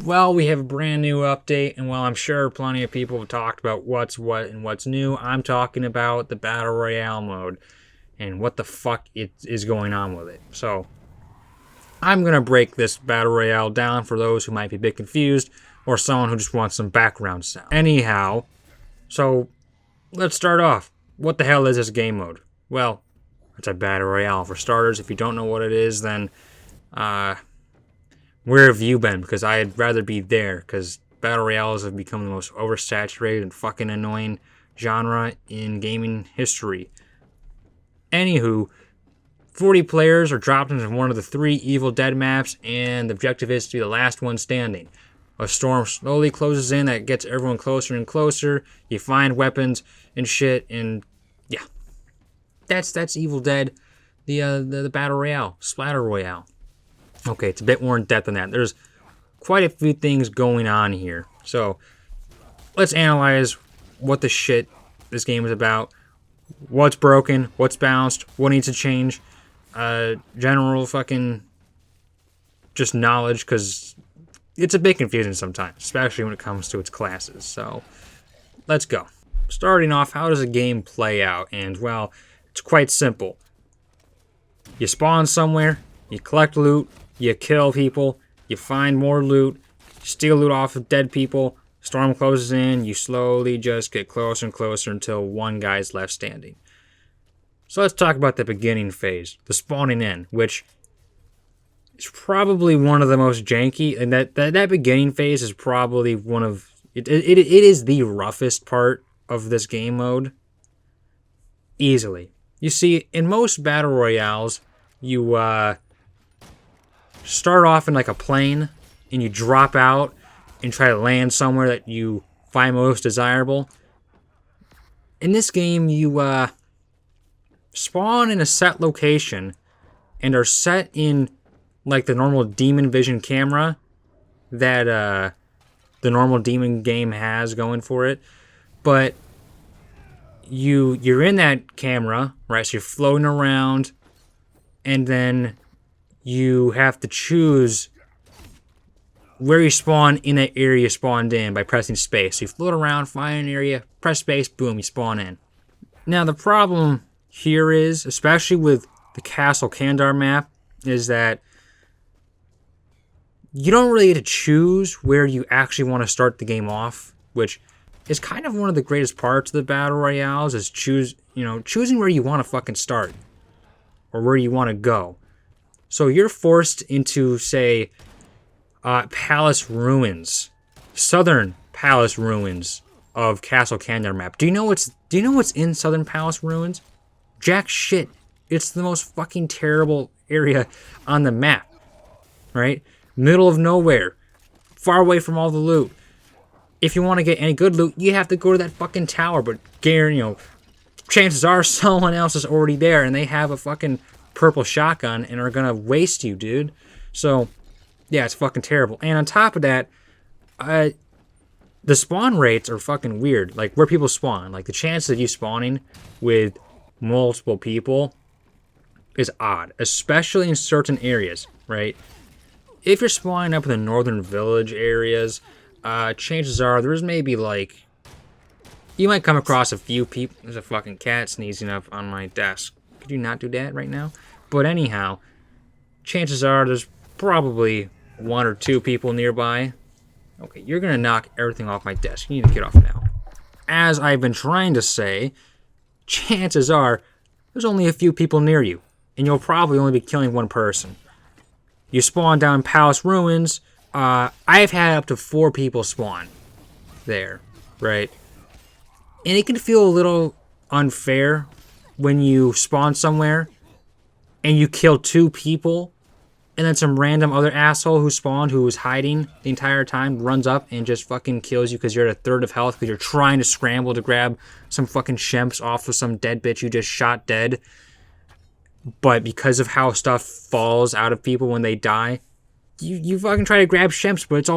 well, we have a brand new update, and while I'm sure plenty of people have talked about what's what and what's new, I'm talking about the Battle Royale mode and what the fuck is going on with it. So, I'm going to break this Battle Royale down for those who might be a bit confused, or someone who just wants some background sound. Anyhow, so let's start off. What the hell is this game mode? Well, it's a Battle Royale. For starters, if you don't know what it is, then where have you been? Because I'd rather be there, because Battle Royales have become the most oversaturated and fucking annoying genre in gaming history. Anywho, 40 players are dropped into one of the 3 Evil Dead maps, and the objective is to be the last one standing. A storm slowly closes in that gets everyone closer and closer. You find weapons and shit, and yeah. That's Evil Dead, the Battle Royale, Splatter Royale. Okay, it's a bit more in depth than that. There's quite a few things going on here. So, let's analyze what the shit this game is about. What's broken, what's balanced, what needs to change. General fucking just knowledge, because it's a bit confusing sometimes, especially when it comes to its classes. So, let's go. Starting off, how does a game play out? And, well, it's quite simple. You spawn somewhere, you collect loot, you kill people, you find more loot, steal loot off of dead people, storm closes in, you slowly just get closer and closer until one guy's left standing. So let's talk about the beginning phase, the spawning in, which is probably one of the most janky, and that beginning phase is probably one of, it is the roughest part of this game mode, easily. You see, in most battle royales, you start off in like a plane, and you drop out and try to land somewhere that you find most desirable. In this game, you spawn in a set location and are set in like the normal demon vision camera that the normal demon game has going for it. But you're in that camera, right? So you're floating around, and then you have to choose where you spawn in that area you spawned in by pressing space. So you float around, find an area, press space, boom, you spawn in. Now the problem here is, especially with the Castle Kandar map, is that you don't really get to choose where you actually want to start the game off, which is kind of one of the greatest parts of the Battle Royales, is choosing where you want to fucking start, or where you want to go. So you're forced into, say, Palace Ruins, Southern Palace Ruins of Castle Kandar map. Do you know what's in Southern Palace Ruins? Jack shit. It's the most fucking terrible area on the map, right? Middle of nowhere, far away from all the loot. If you want to get any good loot, you have to go to that fucking tower. But chances are someone else is already there, and they have a fucking purple shotgun and are gonna waste you, dude. So, yeah, it's fucking terrible. And on top of that, the spawn rates are fucking weird. Like, where people spawn. Like, the chance of you spawning with multiple people is odd. Especially in certain areas, right? If you're spawning up in the northern village areas, chances are there's maybe, like, you might come across a few people. There's a fucking cat sneezing up on my desk. Could you not do that right now? But anyhow, chances are there's probably 1 or 2 people nearby. Okay, you're gonna knock everything off my desk. You need to get off now. As I've been trying to say, chances are there's only a few people near you, and you'll probably only be killing one person. You spawn down Palace Ruins. I've had up to 4 people spawn there, right? And it can feel a little unfair when you spawn somewhere and you kill 2 people, and then some random other asshole who spawned, who was hiding the entire time, runs up and just fucking kills you because you're at a third of health because you're trying to scramble to grab some fucking shemps off of some dead bitch you just shot dead. But because of how stuff falls out of people when they die, you fucking try to grab shemps, but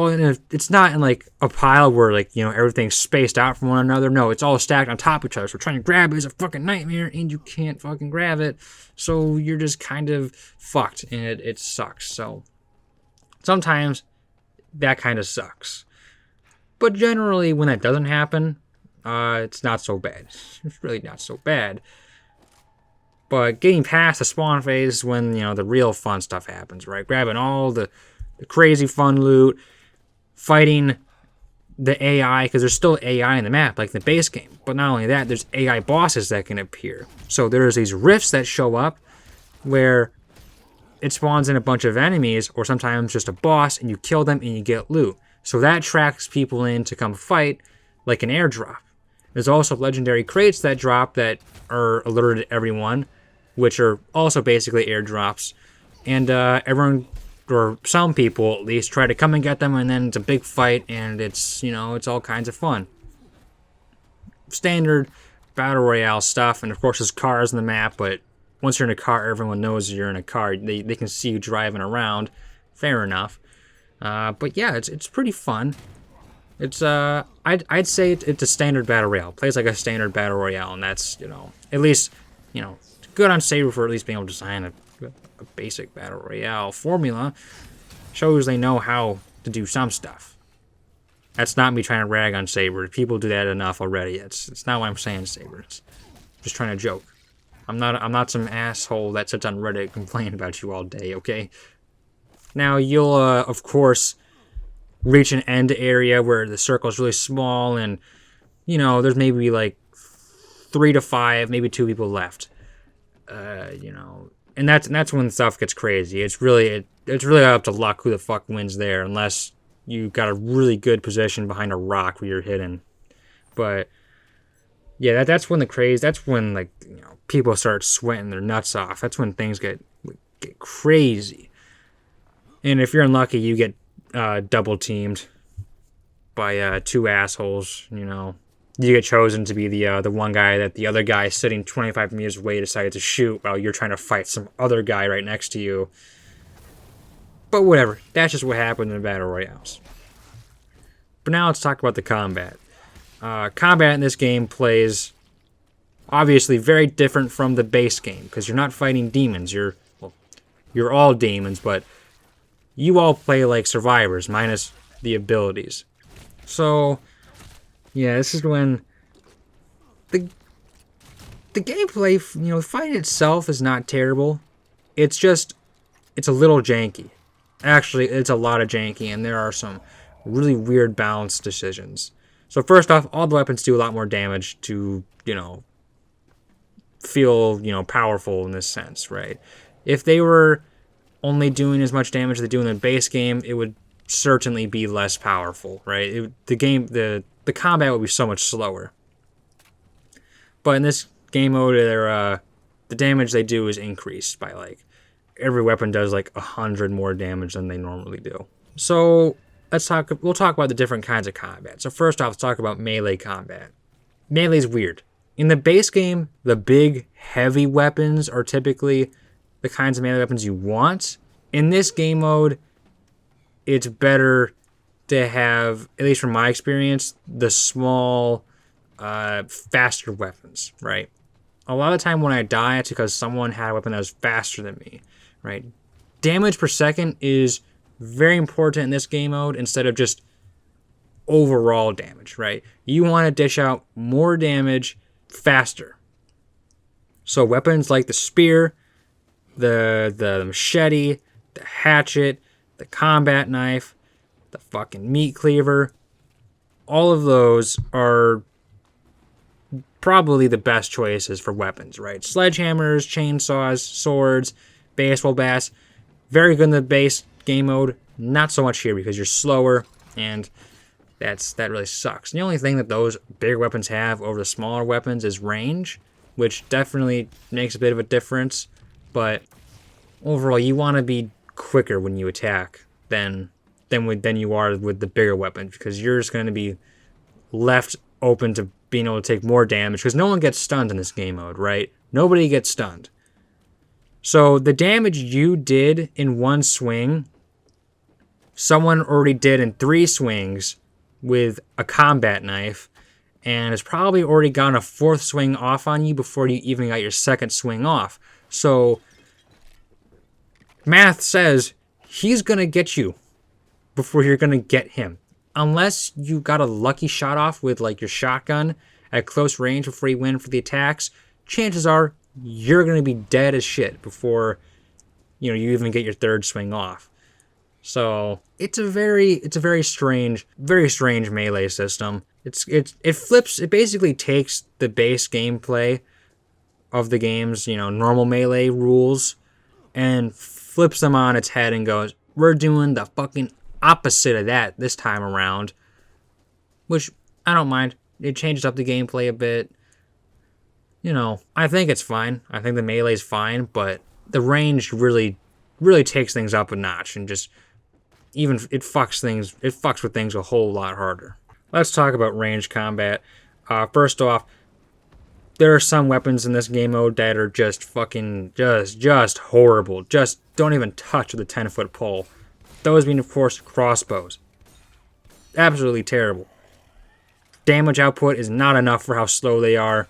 it's not in like a pile where like, everything's spaced out from one another. No, it's all stacked on top of each other. So trying to grab it is a fucking nightmare, and you can't fucking grab it. So you're just kind of fucked, and it sucks. So sometimes that kind of sucks. But generally, when that doesn't happen, it's not so bad. It's really not so bad. But getting past the spawn phase is when, the real fun stuff happens, right? Grabbing all the crazy fun loot, fighting the AI, because there's still AI in the map, like in the base game. But not only that, there's AI bosses that can appear. So there's these rifts that show up where it spawns in a bunch of enemies, or sometimes just a boss, and you kill them and you get loot. So that attracts people in to come fight, like an airdrop. There's also legendary crates that drop that are alerted to everyone, which are also basically airdrops. And everyone, or some people at least, try to come and get them, and then it's a big fight, and it's, it's all kinds of fun. Standard Battle Royale stuff, and of course there's cars in the map, but once you're in a car, everyone knows you're in a car. They can see you driving around. Fair enough. But yeah, it's pretty fun. It's I'd say it's a standard Battle Royale. It plays like a standard Battle Royale, and that's, at least, good on Saber for at least being able to design a basic Battle Royale formula. Shows they know how to do some stuff. That's not me trying to rag on Saber. People do that enough already. It's not what I'm saying, Saber. It's just trying to joke. I'm not some asshole that sits on Reddit and complain about you all day, okay? Now, you'll, of course, reach an end area where the circle is really small and, there's maybe like 3 to 5, maybe 2 people left. And that's when stuff gets crazy. It's really up to luck who the fuck wins there, unless you got a really good position behind a rock where you're hidden. But yeah, that's when that's when people start sweating their nuts off. That's when things get crazy. And if you're unlucky, you get double teamed by 2 assholes. You get chosen to be the one guy that the other guy sitting 25 meters away decided to shoot while you're trying to fight some other guy right next to you. But whatever, that's just what happened in Battle Royales. But now let's talk about the combat. Combat in this game plays obviously very different from the base game, because you're not fighting demons. You're all demons, but you all play like survivors, minus the abilities. So, yeah, this is when the gameplay, fighting itself is not terrible. It's a little janky. Actually, it's a lot of janky, and there are some really weird balance decisions. So first off, all the weapons do a lot more damage to, feel, powerful in this sense, right? If they were only doing as much damage as they do in the base game, it would certainly be less powerful, right? The combat would be so much slower. But in this game mode, the damage they do is increased by every weapon does 100 more damage than they normally do. So we'll talk about the different kinds of combat. So first off, let's talk about melee combat. Melee's weird. In the base game, the big, heavy weapons are typically the kinds of melee weapons you want. In this game mode, it's better to have, at least from my experience, the small, faster weapons, right? A lot of the time when I die, it's because someone had a weapon that was faster than me, right? Damage per second is very important in this game mode instead of just overall damage, right? You want to dish out more damage faster. So weapons like the spear, the machete, the hatchet, the combat knife, the fucking meat cleaver, all of those are probably the best choices for weapons, right? Sledgehammers, chainsaws, swords, baseball bats, very good in the base game mode. Not so much here because you're slower, and that really sucks. And the only thing that those bigger weapons have over the smaller weapons is range, which definitely makes a bit of a difference. But overall, you want to be quicker when you attack than you are with the bigger weapons, because you're just going to be left open to being able to take more damage, because no one gets stunned in this game mode, right? Nobody gets stunned. So the damage you did in one swing, someone already did in 3 swings with a combat knife, and has probably already gotten a 4th swing off on you before you even got your 2nd swing off. So math says he's going to get you before you're going to get him. Unless you got a lucky shot off with like your shotgun at close range before you went for the attacks, chances are you're going to be dead as shit before you even get your third swing off. So it's a very strange melee system. It basically takes the base gameplay of the game's normal melee rules and flips them on its head and goes, we're doing the fucking opposite of that this time around, which I don't mind. It changes up the gameplay a bit. I think it's fine. I think the melee's fine, but the range really takes things up a notch and just it fucks with things a whole lot harder. Let's talk about range combat. First off, there are some weapons in this game mode that are just fucking just horrible. Just don't even touch with a 10-foot pole. Those being, of course, crossbows. Absolutely terrible. Damage output is not enough for how slow they are,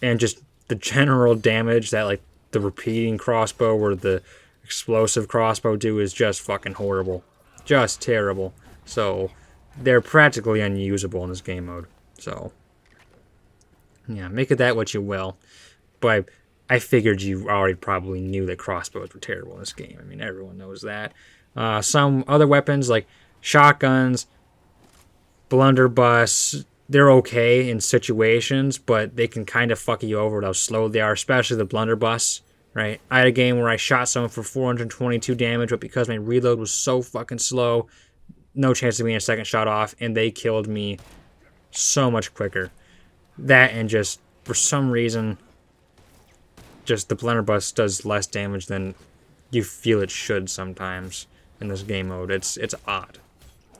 and just the general damage that like the repeating crossbow or the explosive crossbow do is just fucking horrible. Just terrible. So they're practically unusable in this game mode. So yeah, make of that what you will. But I figured you already probably knew that crossbows were terrible in this game. I mean, everyone knows that. Some other weapons like shotguns, blunderbuss, they're okay in situations, but they can kind of fuck you over with how slow they are, especially the blunderbuss, right? I had a game where I shot someone for 422 damage, but because my reload was so fucking slow, no chance of being a second shot off, and they killed me so much quicker. That and just, for some reason, just the blunderbuss does less damage than you feel it should sometimes in this game mode. It's odd.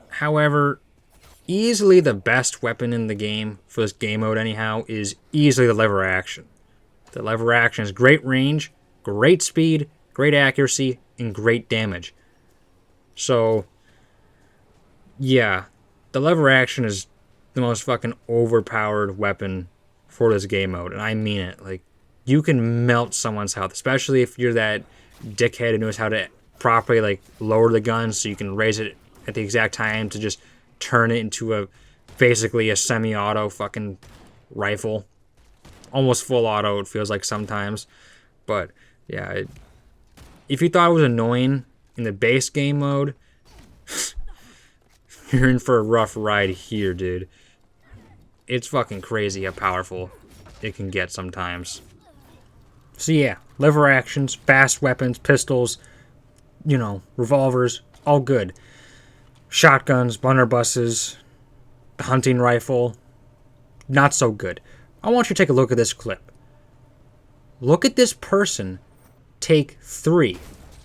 However, easily the best weapon in the game for this game mode anyhow is easily the lever action. The lever action is great range, great speed, great accuracy, and great damage. So, yeah, the lever action is the most fucking overpowered weapon for this game mode, and I mean it. Like, you can melt someone's health, especially if you're that dickhead who knows how to properly like lower the gun so you can raise it at the exact time to just turn it into basically a semi-auto fucking rifle. Almost full auto, it feels like sometimes. But yeah, if you thought it was annoying in the base game mode, you're in for a rough ride here, dude. It's fucking crazy how powerful it can get sometimes. So yeah, lever actions, fast weapons, pistols, revolvers, all good. Shotguns, blunderbusses, the hunting rifle, not so good. I want you to take a look at this clip. Look at this person take 3,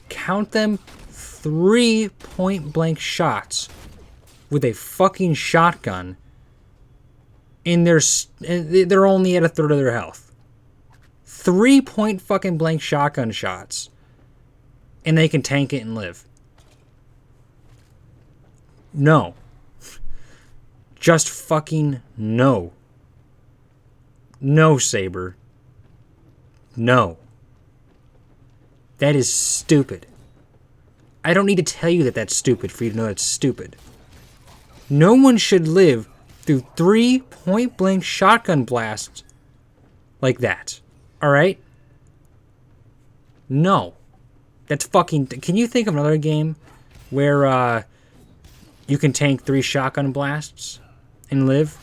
count them, 3 point-blank shots with a fucking shotgun, and they're only at a third of their health. 3 point fucking blank shotgun shots, and they can tank it and live. No. Just fucking no. No, Saber. No. That is stupid. I don't need to tell you that that's stupid for you to know that's stupid. No one should live through 3 point-blank shotgun blasts like that. Alright? No. That's fucking... Can you think of another game where you can tank 3 shotgun blasts and live?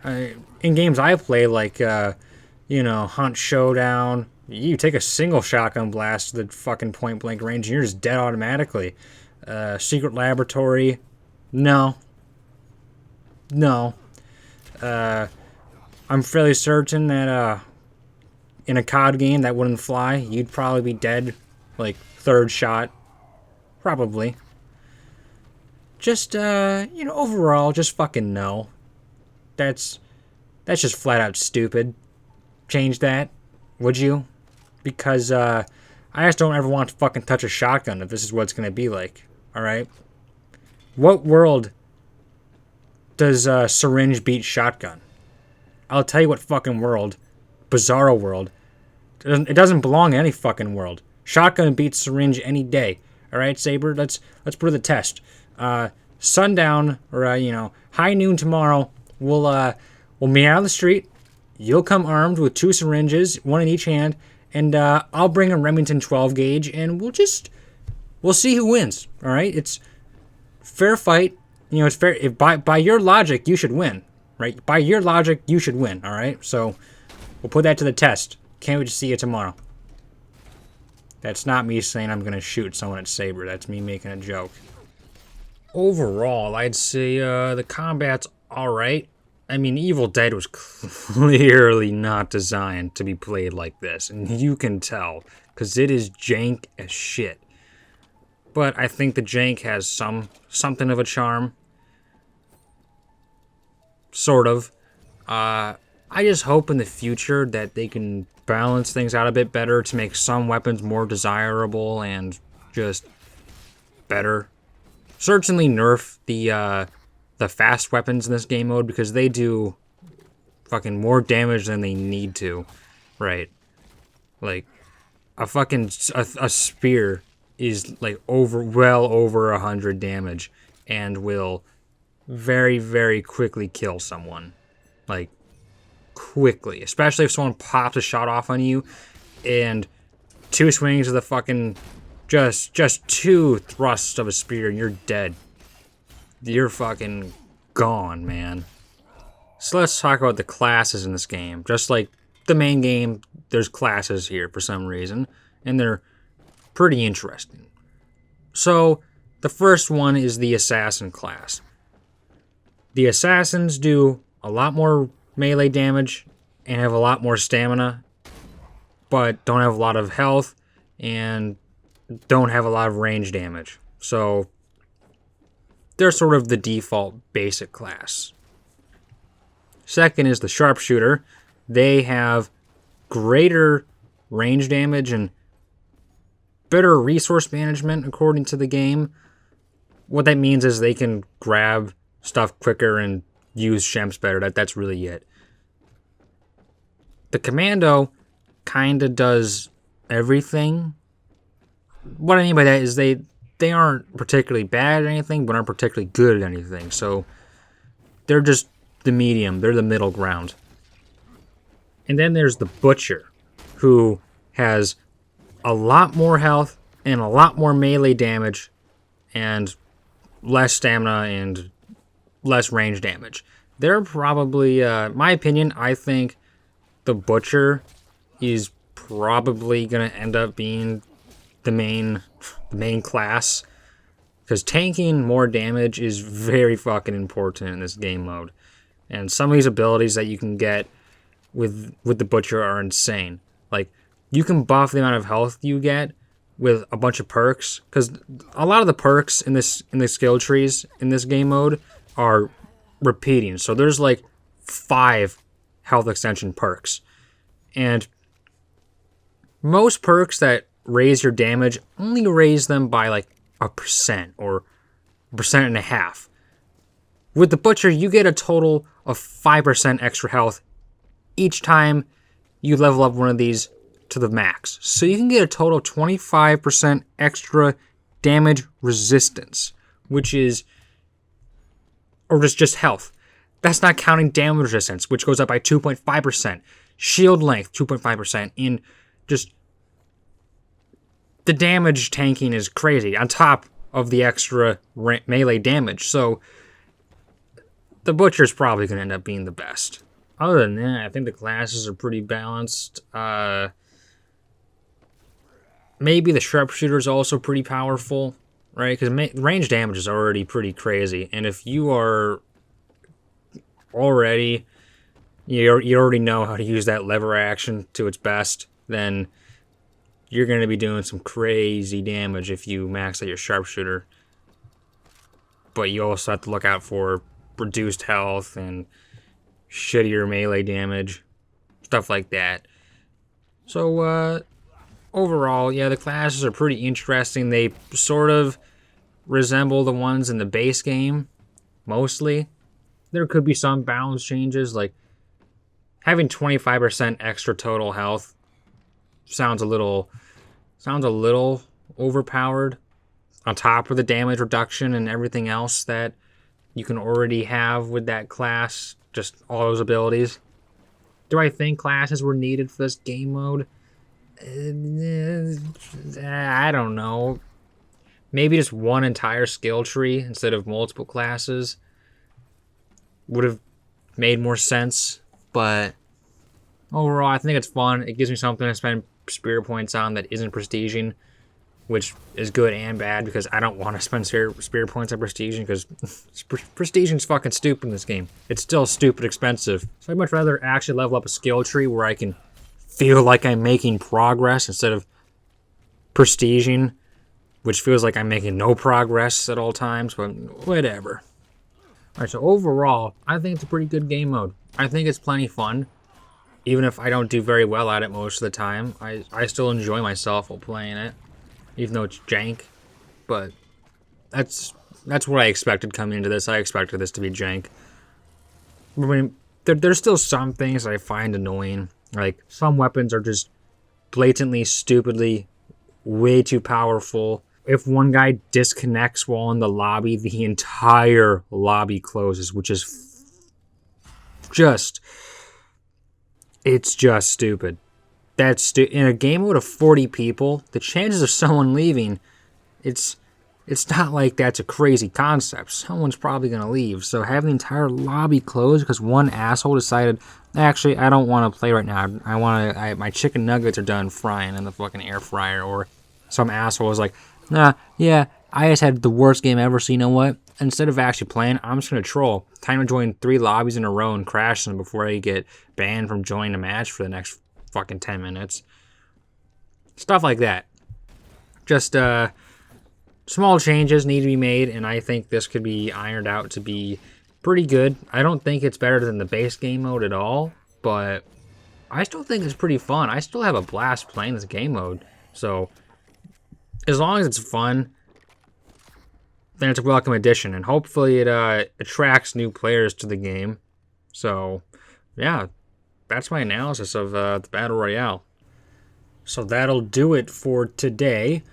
In games I play, like, Hunt Showdown, you take a single shotgun blast to the fucking point-blank range and you're just dead automatically. Secret Laboratory, no. No. I'm fairly certain that in a COD game that wouldn't fly. You'd probably be dead, like, 3rd shot. Probably. Just, overall, just fucking no. That's just flat out stupid. Change that, would you? Because, I just don't ever want to fucking touch a shotgun if this is what it's gonna be like. Alright? What world does syringe beat shotgun? I'll tell you what fucking world. Bizarro world. It doesn't belong in any fucking world. Shotgun beats syringe any day. All right, Saber, let's put it to the test. Sundown or high noon tomorrow, we'll meet out on the street. You'll come armed with 2 syringes, 1 in each hand, and I'll bring a Remington 12 gauge, and we'll see who wins. All right, it's fair fight. It's fair. If by your logic, you should win, right? By your logic, you should win. All right, so we'll put that to the test. Can't wait to see you tomorrow. That's not me saying I'm gonna shoot someone at Saber. That's me making a joke. Overall, I'd say the combat's all right. I mean, Evil Dead was clearly not designed to be played like this, and you can tell, because it is jank as shit. But I think the jank has something of a charm. Sort of. I just hope in the future that they can balance things out a bit better to make some weapons more desirable and just better. Certainly nerf the fast weapons in this game mode, because they do fucking more damage than they need to, right? Like, a spear is like well over 100 damage and will very, very quickly kill someone. Like, quickly. Especially if someone pops a shot off on you and 2 swings of the fucking, just 2 thrusts of a spear and you're dead. You're fucking gone, man. So let's talk about the classes in this game. Just like the main game, there's classes here for some reason, and they're pretty interesting. So the first one is the Assassin class. The Assassins do a lot more melee damage and have a lot more stamina, but don't have a lot of health and don't have a lot of range damage. So they're sort of the default basic class. Second is the Sharpshooter. They have greater range damage and better resource management according to the game. What that means is they can grab stuff quicker and use shemps better. That's really it. The Commando kind of does everything. What I mean by that is they aren't particularly bad at anything, but aren't particularly good at anything. So they're just the medium. They're the middle ground. And then there's the Butcher, who has a lot more health and a lot more melee damage and less stamina and less range damage. They're probably, my opinion, I think the Butcher is probably going to end up being the main class, because tanking more damage is very fucking important in this game mode, and some of these abilities that you can get with the Butcher are insane. Like, you can buff the amount of health you get with a bunch of perks, because a lot of the perks in the skill trees in this game mode are repeating. So there's like 5 health extension perks, and most perks that raise your damage only raise them by like 1% or 1.5%. With the Butcher, you get a total of 5% extra health each time you level up one of these to the max. So you can get a total of 25% extra damage resistance, which is, or just health. That's not counting damage resistance, which goes up by 2.5%. Shield length, 2.5%. And just the damage tanking is crazy on top of the extra melee damage. So the Butcher's probably going to end up being the best. Other than that, I think the classes are pretty balanced. Maybe the Sharpshooter is also pretty powerful, right? Because range damage is already pretty crazy. And if you are already, you already know how to use that lever action to its best, then you're going to be doing some crazy damage if you max out your Sharpshooter. But you also have to look out for reduced health and shittier melee damage, stuff like that. So, overall, yeah, the classes are pretty interesting. They sort of resemble the ones in the base game, mostly. There could be some balance changes, like having 25% extra total health sounds a little overpowered, on top of the damage reduction and everything else that you can already have with that class, just all those abilities. Do I think classes were needed for this game mode? I don't know. Maybe just one entire skill tree instead of multiple classes would have made more sense. But overall, I think it's fun. It gives me something to spend spirit points on that isn't prestiging, which is good and bad because I don't want to spend spirit points on prestiging because prestiging's fucking stupid in this game. It's still stupid expensive. So I'd much rather actually level up a skill tree where I can feel like I'm making progress instead of prestiging, which feels like I'm making no progress at all times, but whatever. Alright, so overall, I think it's a pretty good game mode. I think it's plenty fun. Even if I don't do very well at it most of the time, I still enjoy myself while playing it. Even though it's jank. But that's what I expected coming into this. I expected this to be jank. I mean, there's still some things I find annoying. Like, some weapons are just blatantly, stupidly, way too powerful. If one guy disconnects while in the lobby, the entire lobby closes, which is just... It's just stupid. In a game mode of 40 people, the chances of someone leaving, it's not like that's a crazy concept. Someone's probably going to leave. So having the entire lobby closed because one asshole decided, actually, I don't want to play right now. My chicken nuggets are done frying in the fucking air fryer. Or some asshole was like, nah, yeah, I just had the worst game ever, so you know what? Instead of actually playing, I'm just going to troll. Time to join 3 lobbies in a row and crash them before I get banned from joining a match for the next fucking 10 minutes. Stuff like that. Just, small changes need to be made, and I think this could be ironed out to be pretty good. I don't think it's better than the base game mode at all, but I still think it's pretty fun. I still have a blast playing this game mode. So, as long as it's fun, then it's a welcome addition, and hopefully it attracts new players to the game. So, yeah, that's my analysis of the Battle Royale. So that'll do it for today.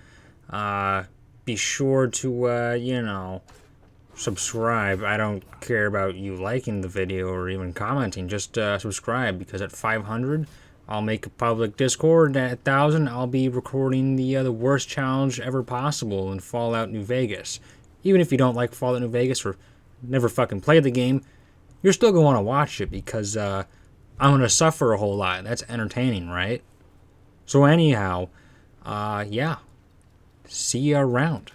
Be sure to, subscribe. I don't care about you liking the video or even commenting. Just subscribe, because at 500, I'll make a public Discord. At 1,000, I'll be recording the worst challenge ever possible in Fallout New Vegas. Even if you don't like Fallout New Vegas or never fucking played the game, you're still going to want to watch it because I'm going to suffer a whole lot. That's entertaining, right? So anyhow, yeah. See you around.